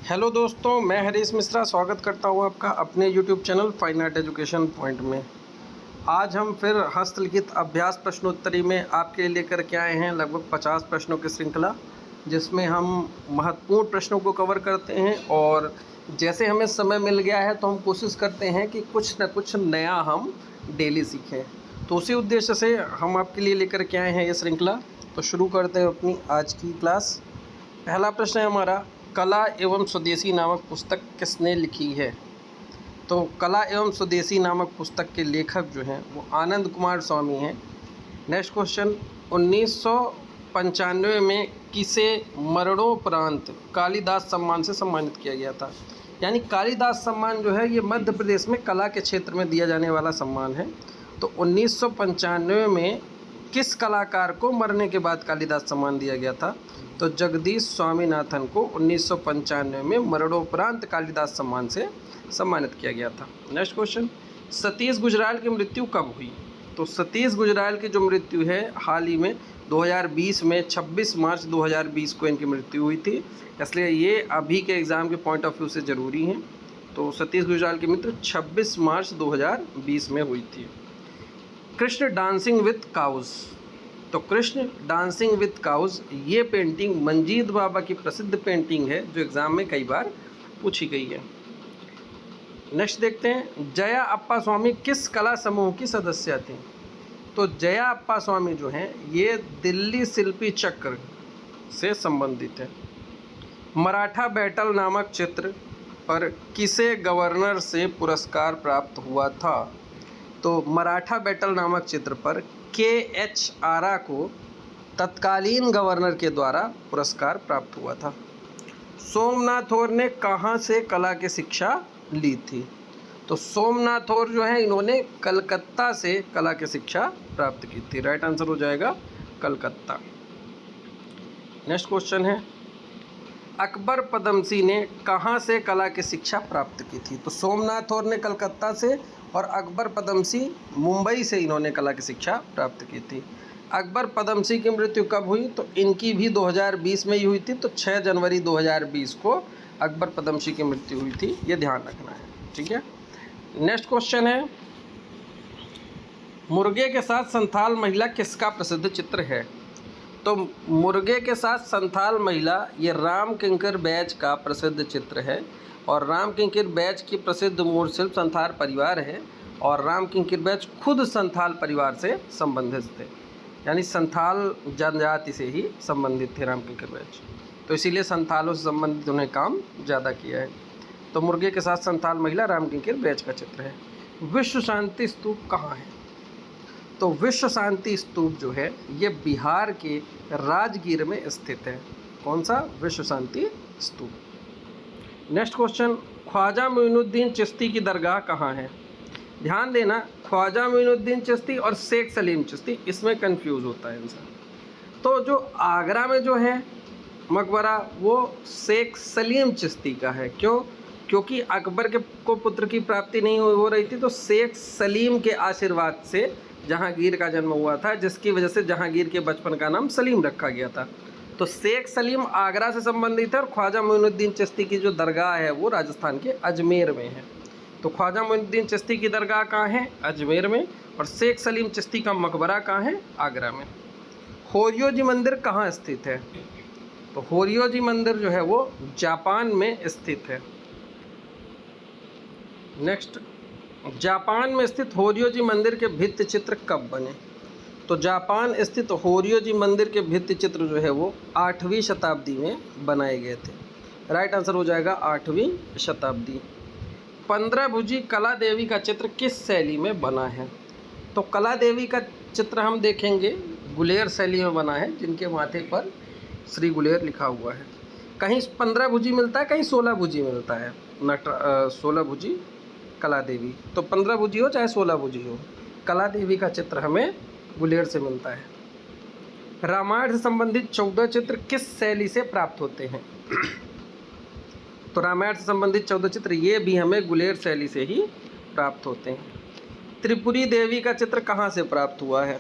Hello दोस्तों, मैं हरीश मिश्रा स्वागत करता हूं आपका अपने YouTube channel fine art education point में। आज हम फिर हस्तलिखित अभ्यास प्रश्नोत्तरी में आपके लिए लेकर के आए हैं लगभग 50 प्रश्नों की श्रृंखला, जिसमें हम महत्वपूर्ण प्रश्नों को कवर करते हैं। और जैसे हमें समय मिल गया है तो हम कोशिश करते हैं कि कुछ न कुछ नया हम डेली सीखें। तो उसी उद्देश्य से हम आपके लिए लेकर के आए हैं ये श्रृंखला। तो शुरू करते हैं अपनी आज की क्लास। पहला प्रश्न है हमारा, कला एवं स्वदेशी नामक पुस्तक किसने लिखी है? तो कला एवं स्वदेशी नामक पुस्तक के लेखक जो हैं वो आनंद कुमार स्वामी हैं। नेक्स्ट क्वेश्चन, 1995 में किसे मरणोपरांत कालिदास सम्मान से सम्मानित किया गया था? यानी कालिदास सम्मान जो है ये मध्य प्रदेश में कला के क्षेत्र में दिया जाने वाला सम्मान है। तो 1995 में किस कलाकार को मरने के बाद कालिदास सम्मान दिया गया था? तो जगदीश स्वामीनाथन को 1995 में मरणोपरांत कालिदास सम्मान से सम्मानित किया गया था। नेक्स्ट क्वेश्चन, सतीश गुजराल की मृत्यु कब हुई? तो सतीश गुजराल की जो मृत्यु है हाल ही में 2020 में 26 मार्च 2020 को इनकी मृत्यु हुई थी, इसलिए ये अभी के एग्ज़ाम के पॉइंट ऑफ व्यू से ज़रूरी हैं। तो सतीश गुजराल की मृत्यु 26 मार्च 2020 में हुई थी। कृष्ण डांसिंग विथ काउज, तो कृष्ण डांसिंग विथ काउज ये पेंटिंग मंजीत बाबा की प्रसिद्ध पेंटिंग है जो एग्ज़ाम में कई बार पूछी गई है। नेक्स्ट देखते हैं, जया अप्पा स्वामी किस कला समूह की सदस्य थी? तो जया अप्पा स्वामी जो हैं ये दिल्ली शिल्पी चक्र से संबंधित है। मराठा बैटल नामक चित्र पर किसे गवर्नर से पुरस्कार प्राप्त हुआ था? तो मराठा बैटल नामक चित्र पर KH आरा को तत्कालीन गवर्नर के द्वारा पुरस्कार प्राप्त हुआ था। सोमनाथ और ने कहाँ से कला की शिक्षा ली थी? तो सोमनाथ और जो है इन्होंने कलकत्ता से कला की शिक्षा प्राप्त की थी। राइट आंसर हो जाएगा कलकत्ता। नेक्स्ट क्वेश्चन है, अकबर पदमसी ने कहाँ से कला की शिक्षा प्राप्त की थी? तो सोमनाथ और ने कलकत्ता से और अकबर पदमसी मुंबई से इन्होंने कला की शिक्षा प्राप्त की थी। अकबर पदमसी की मृत्यु कब हुई? तो इनकी भी 2020 में ही हुई थी। तो 6 जनवरी 2020 को अकबर पदमसी की मृत्यु हुई थी, ये ध्यान रखना है, ठीक है। नेक्स्ट क्वेश्चन है, मुर्गे के साथ संथाल महिला किसका प्रसिद्ध चित्र है? तो मुर्गे के साथ संथाल महिला ये राम किंकर बैच का प्रसिद्ध चित्र है। और राम किंकर बैच की प्रसिद्ध मूल शिल्प संथाल परिवार है। और राम किंकर बैच खुद संथाल परिवार से संबंधित थे, यानी संथाल जनजाति से ही संबंधित थे राम किंकर बैच। तो इसीलिए संथालों से संबंधित उन्हें काम ज़्यादा किया है। तो मुर्गे के साथ संथाल महिला राम किंकर बैच का चित्र है। विश्व शांति स्तूप कहाँ है? तो विश्व शांति स्तूप जो है ये बिहार के राजगीर में स्थित है। कौन सा? विश्व शांति स्तूप। नेक्स्ट क्वेश्चन, ख्वाजा मोइनुद्दीन चिश्ती की दरगाह कहाँ है? ध्यान देना, ख्वाजा मोइनुद्दीन चिश्ती और शेख सलीम चिश्ती इसमें कंफ्यूज होता है इंसान। तो जो आगरा में जो है मकबरा वो शेख सलीम चिश्ती का है। क्यों? क्योंकि अकबर के को पुत्र की प्राप्ति नहीं हो रही थी, तो शेख सलीम के आशीर्वाद से जहांगीर का जन्म हुआ था, जिसकी वजह से जहांगीर के बचपन का नाम सलीम रखा गया था। तो शेख सलीम आगरा से संबंधित है और ख्वाजा मोइनुद्दीन चिश्ती की जो दरगाह है वो राजस्थान के अजमेर में है। तो ख्वाजा मोइनुद्दीन चिश्ती की दरगाह कहाँ है? अजमेर में। और शेख सलीम चिश्ती का मकबरा कहाँ है? आगरा में। होरियो जी मंदिर कहाँ स्थित है? तो होरियो जी मंदिर जो है वो जापान में स्थित है। नेक्स्ट, जापान में स्थित होरियो जी मंदिर के भित्ति चित्र कब बने? तो जापान स्थित होरियो जी मंदिर के भित्ति चित्र जो है वो 8वीं शताब्दी में बनाए गए थे। राइट आंसर हो जाएगा 8वीं शताब्दी। 15 भुजी कला देवी का चित्र किस शैली में बना है? तो कला देवी का चित्र हम देखेंगे गुलेर शैली में बना है, जिनके माथे पर श्री गुलेर लिखा हुआ है। कहीं 15 भुजी मिलता है, कहीं 16 भुजी मिलता है। 16 भुजी कला देवी, तो 15 भुजी हो चाहे 16 भुजी हो, कला देवी का चित्र हमें गुलेर से मिलता है। रामायण से संबंधित 14 चित्र किस शैली से प्राप्त होते हैं? तो रामायण से संबंधित 14 चित्र ये भी हमें गुलेर शैली से ही प्राप्त होते हैं। त्रिपुरी देवी का चित्र कहाँ से प्राप्त हुआ है?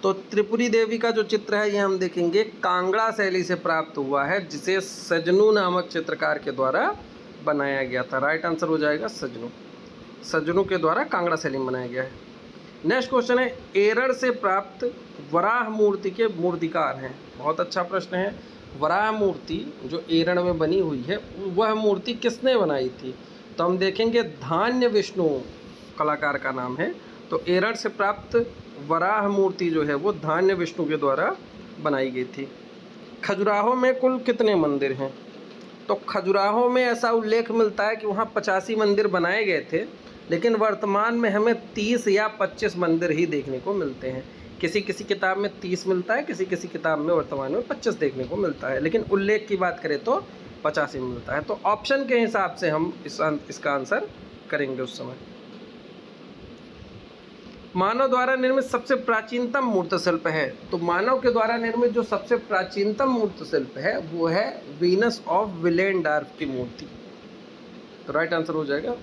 तो तो त्रिपुरी देवी का जो चित्र है ये हम देखेंगे कांगड़ा शैली से प्राप्त हुआ है, जिसे सजनू नामक चित्रकार के द्वारा बनाया गया था। राइट आंसर हो जाएगा सजनू। सजनू के द्वारा कांगड़ा शैली में बनाया गया है। नेक्स्ट क्वेश्चन है, एरड़ से प्राप्त वराह मूर्ति के मूर्तिकार हैं। बहुत अच्छा प्रश्न है। वराह मूर्ति जो एरड़ में बनी हुई है वह मूर्ति किसने बनाई थी? तो हम देखेंगे धान्य विष्णु कलाकार का नाम है। तो एरड़ से प्राप्त वराह मूर्ति जो है वो धान्य विष्णु के द्वारा बनाई गई थी। खजुराहो में कुल कितने मंदिर हैं? तो खजुराहो में ऐसा उल्लेख मिलता है कि वहाँ 85 मंदिर बनाए गए थे, लेकिन वर्तमान में हमें 30 या 25 मंदिर ही देखने को मिलते हैं। किसी किसी किताब में 30 मिलता है, किसी किसी किताब में वर्तमान में 25 देखने को मिलता है, लेकिन उल्लेख की बात करें तो 85 मिलता है। तो ऑप्शन के हिसाब से हम इसका आंसर करेंगे उस समय। मानव द्वारा निर्मित सबसे प्राचीनतम मूर्त शिल्प है। तो मानव के द्वारा निर्मित जो सबसे प्राचीनतम मूर्त शिल्प है वो है वीनस ऑफ विलेंडार्फ की मूर्ति। तो राइट आंसर हो जाएगा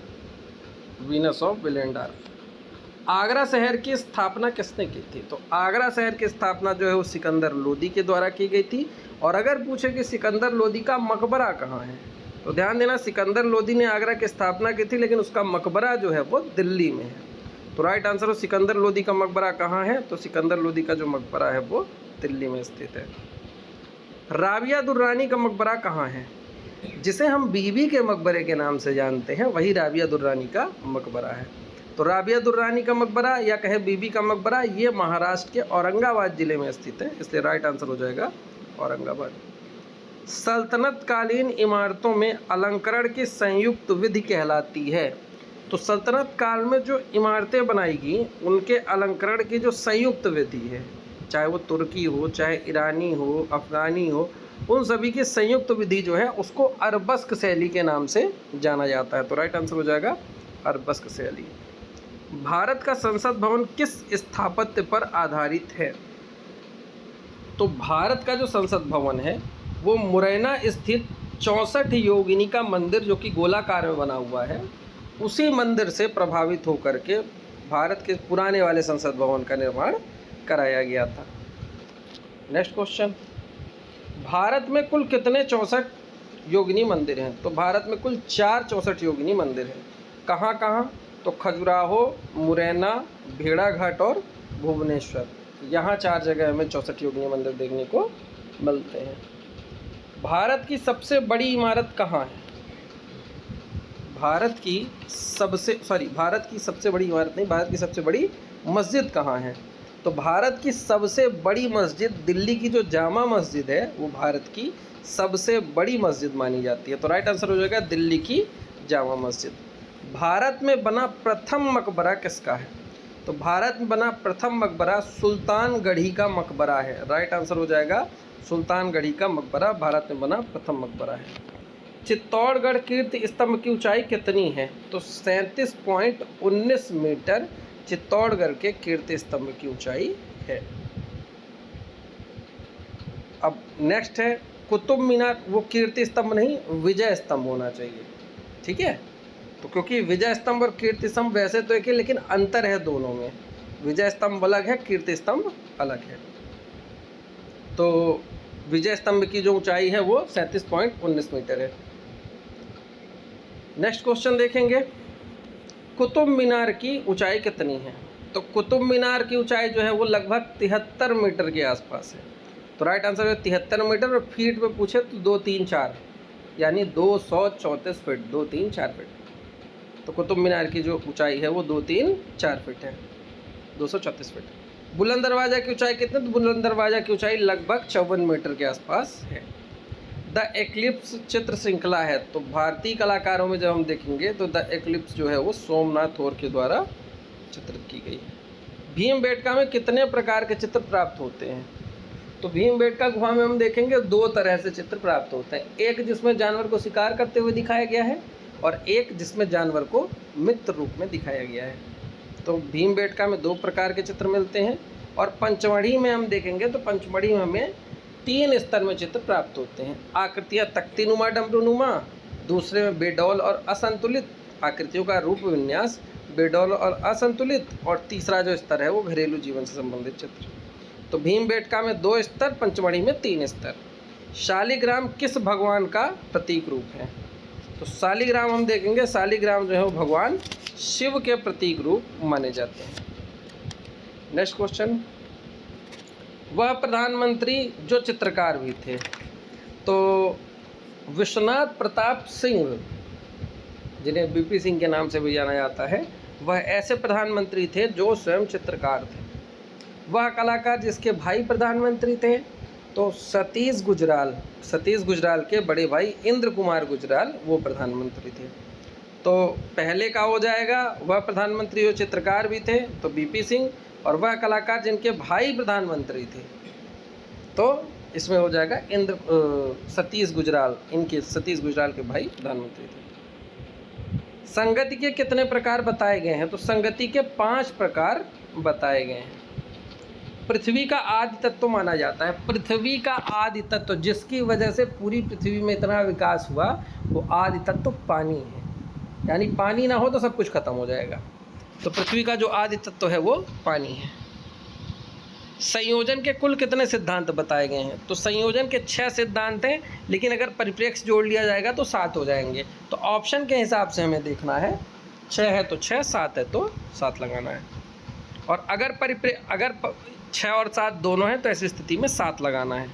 वीनस ऑफ विलेंडार्फ। आगरा शहर की स्थापना किसने की थी? तो आगरा शहर की स्थापना जो है वो सिकंदर लोदी के द्वारा की गई थी। और अगर पूछे कि सिकंदर लोदी का मकबरा कहाँ है, तो ध्यान देना, सिकंदर लोदी ने आगरा की स्थापना की थी, लेकिन उसका मकबरा जो है वो दिल्ली में है। तो राइट आंसर हो सिकंदर लोदी का मकबरा कहाँ है? तो सिकंदर लोदी का जो मकबरा है वो दिल्ली में स्थित है। राबिया दुर्रानी का मकबरा कहाँ है? जिसे हम बीबी के मकबरे के नाम से जानते हैं वही राबिया दुर्रानी का मकबरा है। तो राबिया दुर्रानी का मकबरा या कहे बीबी का मकबरा ये महाराष्ट्र के औरंगाबाद जिले में स्थित है, इसलिए राइट आंसर हो जाएगा औरंगाबाद। सल्तनत कालीन इमारतों में अलंकरण की संयुक्त विधि कहलाती है। तो सल्तनत काल में जो इमारतें बनाई गई उनके अलंकरण की जो संयुक्त विधि है, चाहे वो तुर्की हो, चाहे ईरानी हो, अफगानी हो, उन सभी की संयुक्त विधि जो है उसको अरबस्क शैली के नाम से जाना जाता है। तो राइट आंसर हो जाएगा अरबस्क शैली। भारत का संसद भवन किस स्थापत्य पर आधारित है? तो भारत का जो संसद भवन है वो मुरैना स्थित 64 योगिनी का मंदिर जो कि गोलाकार में बना हुआ है, उसी मंदिर से प्रभावित होकर के भारत के पुराने वाले संसद भवन का निर्माण कराया गया था। नेक्स्ट क्वेश्चन, भारत में कुल कितने 64 योगिनी मंदिर हैं? तो भारत में कुल 4 64 योगिनी मंदिर हैं। कहाँ कहाँ? तो खजुराहो, मुरैना, भेड़ाघाट और भुवनेश्वर, यहाँ 4 जगह हमें 64 योगिनी मंदिर देखने को मिलते हैं। भारत की सबसे बड़ी इमारत कहाँ है? भारत की सबसे बड़ी इमारत नहीं, भारत की सबसे बड़ी मस्जिद कहाँ है? तो भारत की सबसे बड़ी मस्जिद दिल्ली की जो जामा मस्जिद है वो भारत की सबसे बड़ी मस्जिद मानी जाती है। तो राइट आंसर हो जाएगा दिल्ली की जामा मस्जिद। भारत में बना प्रथम मकबरा किसका है? तो भारत में बना प्रथम मकबरा सुल्तानगढ़ी का मकबरा है। राइट आंसर हो जाएगा सुल्तानगढ़ी का मकबरा भारत में बना प्रथम मकबरा है। चित्तौड़गढ़ कीर्ति स्तंभ की ऊंचाई कितनी है? तो 37.19 मीटर चित्तौड़गढ़ के कीर्ति स्तंभ की ऊंचाई है। अब नेक्स्ट है कुतुब मीनार, वो कीर्ति स्तंभ नहीं विजय स्तंभ होना चाहिए, ठीक है। तो क्योंकि विजय स्तंभ और कीर्ति स्तंभ वैसे तो एक ही, लेकिन अंतर है दोनों में, विजय स्तंभ अलग है, कीर्ति स्तंभ अलग है। तो विजय स्तंभ की जो ऊंचाई है वो 37.19 मीटर है। नेक्स्ट क्वेश्चन देखेंगे, कुतुब मीनार की ऊंचाई कितनी है? तो कुतुब मीनार की ऊंचाई जो है वो लगभग 73 मीटर के आसपास है। तो राइट आंसर है 73 मीटर, और फीट में पूछे तो 234 यानी 234 फीट, 234 फीट। तो कुतुब मीनार की जो ऊंचाई है वो 234 फीट है, 234 फीट। बुलंद दरवाज़ा की ऊंचाई कितनी? तो बुलंद दरवाज़ा की ऊंचाई लगभग 54 मीटर के आसपास है। द एक्लिप्स चित्र श्रृंखला है, तो भारतीय कलाकारों में जब हम देखेंगे तो द एक्लिप्स जो है वो सोमनाथ और के द्वारा चित्रित की गई है। भीमबेटका में कितने प्रकार के चित्र प्राप्त होते हैं? तो भीमबेटका गुफा में हम देखेंगे 2 तरह से चित्र प्राप्त होते हैं, एक जिसमें जानवर को शिकार करते हुए दिखाया गया है और एक जिसमें जानवर को मित्र रूप में दिखाया गया है। तो भीमबेटका में 2 प्रकार के चित्र मिलते हैं। और पंचमढ़ी में हम देखेंगे तो पंचमढ़ी में हमें 3 स्तर में चित्र प्राप्त होते हैं। आकृतियाँ तख्तीनुमा, डमरूनुमा, दूसरे में बेडौल और असंतुलित, आकृतियों का रूप विन्यास बेडौल और असंतुलित, और तीसरा जो स्तर है वो घरेलू जीवन से संबंधित चित्र। तो भीमबेटका में 2 स्तर, पंचमढ़ी में 3 स्तर। शालिग्राम किस भगवान का प्रतीक रूप है? तो शालिग्राम हम देखेंगे, शालिग्राम जो है वो भगवान शिव के प्रतीक रूप माने जाते हैं। नेक्स्ट क्वेश्चन, वह प्रधानमंत्री जो चित्रकार भी थे। तो विश्वनाथ प्रताप सिंह, जिन्हें बीपी सिंह के नाम से भी जाना जाता है, वह ऐसे प्रधानमंत्री थे जो स्वयं चित्रकार थे। वह कलाकार जिसके भाई प्रधानमंत्री थे, तो सतीश गुजराल के बड़े भाई इंद्र कुमार गुजराल वो प्रधानमंत्री थे। तो पहले का हो जाएगा, वह प्रधानमंत्री जो चित्रकार भी थे तो बीपी सिंह, और वह कलाकार जिनके भाई प्रधानमंत्री थे तो इसमें हो जाएगा सतीश गुजराल के भाई प्रधानमंत्री थे। संगति के कितने प्रकार बताए गए हैं? तो संगति के 5 प्रकार बताए गए हैं। पृथ्वी का आदि तत्व माना जाता है, पृथ्वी का आदि तत्व जिसकी वजह से पूरी पृथ्वी में इतना विकास हुआ, वो आदि तत्व पानी है। यानी पानी ना हो तो सब कुछ खत्म हो जाएगा। तो पृथ्वी का जो आदि तत्व है वो पानी है। संयोजन के कुल कितने सिद्धांत बताए गए हैं? तो संयोजन के 6 सिद्धांत हैं, लेकिन अगर परिप्रेक्ष्य जोड़ लिया जाएगा तो 7 हो जाएंगे। तो ऑप्शन के हिसाब से हमें देखना है, 6 है तो 6, 7 है तो 7 लगाना है। और अगर 6 और 7 दोनों हैं तो ऐसी स्थिति में 7 लगाना है।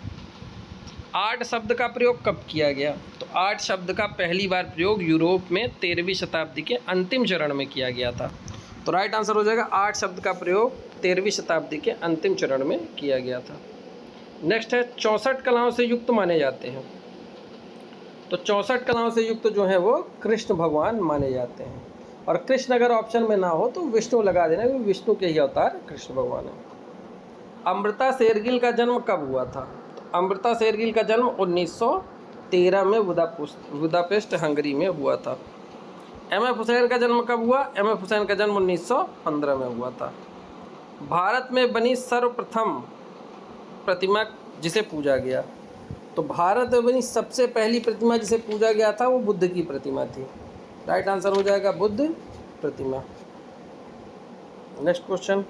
8 शब्द का प्रयोग कब किया गया? तो 8 शब्द का पहली बार प्रयोग यूरोप में 13वीं शताब्दी के अंतिम चरण में किया गया था। तो राइट आंसर हो जाएगा 8 शब्द का प्रयोग 13वीं शताब्दी के अंतिम चरण में किया गया था। नेक्स्ट है 64 कलाओं से युक्त माने जाते हैं। तो 64 कलाओं से युक्त जो है वो कृष्ण भगवान माने जाते हैं। और कृष्ण अगर ऑप्शन में ना हो तो विष्णु लगा देना, क्योंकि विष्णु के ही अवतार कृष्ण भगवान है। अमृता शेरगिल का जन्म कब हुआ था? तो अमृता शेरगिल का जन्म 1913 में बुदापेस्ट हंगरी में हुआ था। एम.एफ. हुसैन का जन्म कब हुआ? एम.एफ. हुसैन का जन्म 1915 में हुआ था। भारत में बनी सर्वप्रथम प्रतिमा जिसे पूजा गया, तो भारत में बनी सबसे पहली प्रतिमा जिसे पूजा गया था वो बुद्ध की प्रतिमा थी। राइट आंसर हो जाएगा बुद्ध प्रतिमा। नेक्स्ट क्वेश्चन,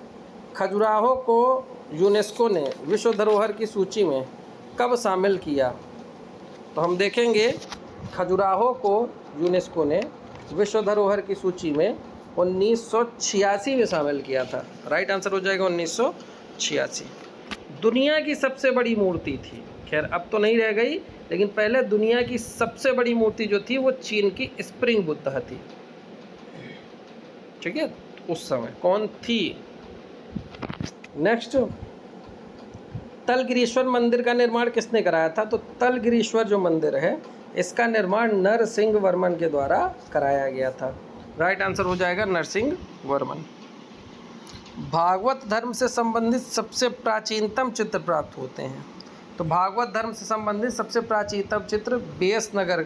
खजुराहो को यूनेस्को ने विश्व धरोहर की सूची में कब शामिल किया? तो हम देखेंगे खजुराहो को यूनेस्को ने विश्व धरोहर की सूची में 1986 में शामिल किया था। राइट आंसर हो जाएगा 1986। दुनिया की सबसे बड़ी मूर्ति थी, खैर अब तो नहीं रह गई, लेकिन पहले दुनिया की सबसे बड़ी मूर्ति जो थी वो चीन की स्प्रिंग बुद्धा थी। ठीक है, उस समय कौन थी? नेक्स्ट, तलगिरीश्वर मंदिर का निर्माण किसने कराया था? तो तलगिरीश्वर जो मंदिर है इसका निर्माण नरसिंह वर्मन के द्वारा कराया गया था। राइट आंसर हो जाएगा नरसिंह वर्मन। भागवत धर्म से संबंधित सबसे प्राचीनतम चित्र प्राप्त होते हैं। तो भागवत धर्म से संबंधित सबसे प्राचीनतम चित्र बेसनगर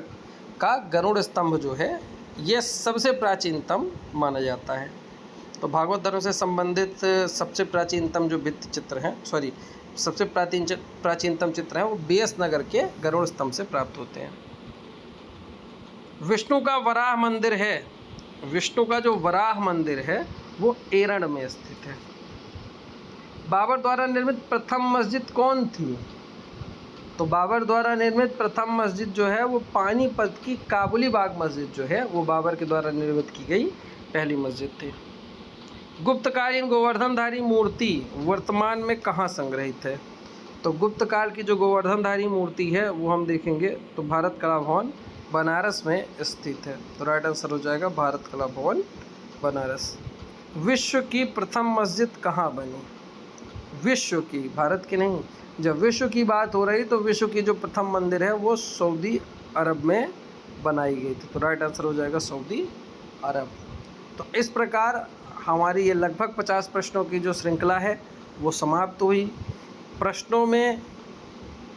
का गरुड़ स्तंभ जो है ये सबसे प्राचीनतम माना जाता है। तो भागवत धर्म से संबंधित सबसे प्राचीनतम जो भित्ति चित्र हैं, सबसे प्राचीनतम चित्र हैं वो बेसनगर के गरुड़ स्तंभ से प्राप्त होते हैं। विष्णु का वराह मंदिर है, विष्णु का जो वराह मंदिर है वो एरण में स्थित है। बाबर द्वारा निर्मित प्रथम मस्जिद कौन थी? तो बाबर द्वारा निर्मित प्रथम मस्जिद जो है वो पानीपत की काबुली बाग मस्जिद जो है वो बाबर के द्वारा निर्मित की गई पहली मस्जिद थी। गुप्तकालीन गोवर्धनधारी मूर्ति वर्तमान में कहाँ संग्रहित है? तो गुप्तकाल की जो गोवर्धनधारी मूर्ति है वो हम देखेंगे तो भारत कला भवन बनारस में स्थित है। तो राइट आंसर हो जाएगा भारत कला भवन बनारस। विश्व की प्रथम मस्जिद कहाँ बनी? विश्व की, भारत की नहीं। जब विश्व की बात हो रही तो विश्व की जो प्रथम मंदिर है वो सऊदी अरब में बनाई गई थी। तो राइट आंसर हो जाएगा सऊदी अरब। तो इस प्रकार हमारी ये लगभग 50 प्रश्नों की जो श्रृंखला है वो समाप्त हुई। प्रश्नों में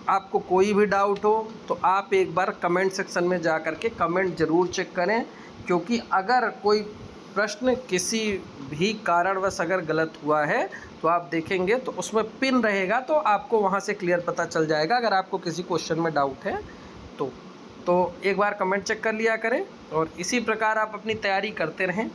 आपको कोई भी डाउट हो तो आप एक बार कमेंट सेक्शन में जा कर के कमेंट ज़रूर चेक करें, क्योंकि अगर कोई प्रश्न किसी भी कारणवश अगर गलत हुआ है तो आप देखेंगे तो उसमें पिन रहेगा, तो आपको वहाँ से क्लियर पता चल जाएगा अगर आपको किसी क्वेश्चन में डाउट है तो एक बार कमेंट चेक कर लिया करें और इसी प्रकार आप अपनी तैयारी करते रहें।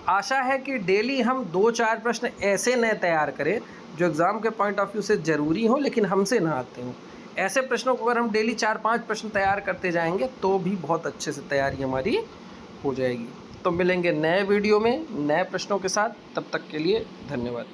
आशा है कि डेली हम 2-4 प्रश्न ऐसे नए तैयार करें जो एग्ज़ाम के पॉइंट ऑफ व्यू से ज़रूरी हो लेकिन हमसे ना आते हों। ऐसे प्रश्नों को अगर हम डेली 4-5 प्रश्न तैयार करते जाएंगे तो भी बहुत अच्छे से तैयारी हमारी हो जाएगी। तो मिलेंगे नए वीडियो में नए प्रश्नों के साथ, तब तक के लिए धन्यवाद।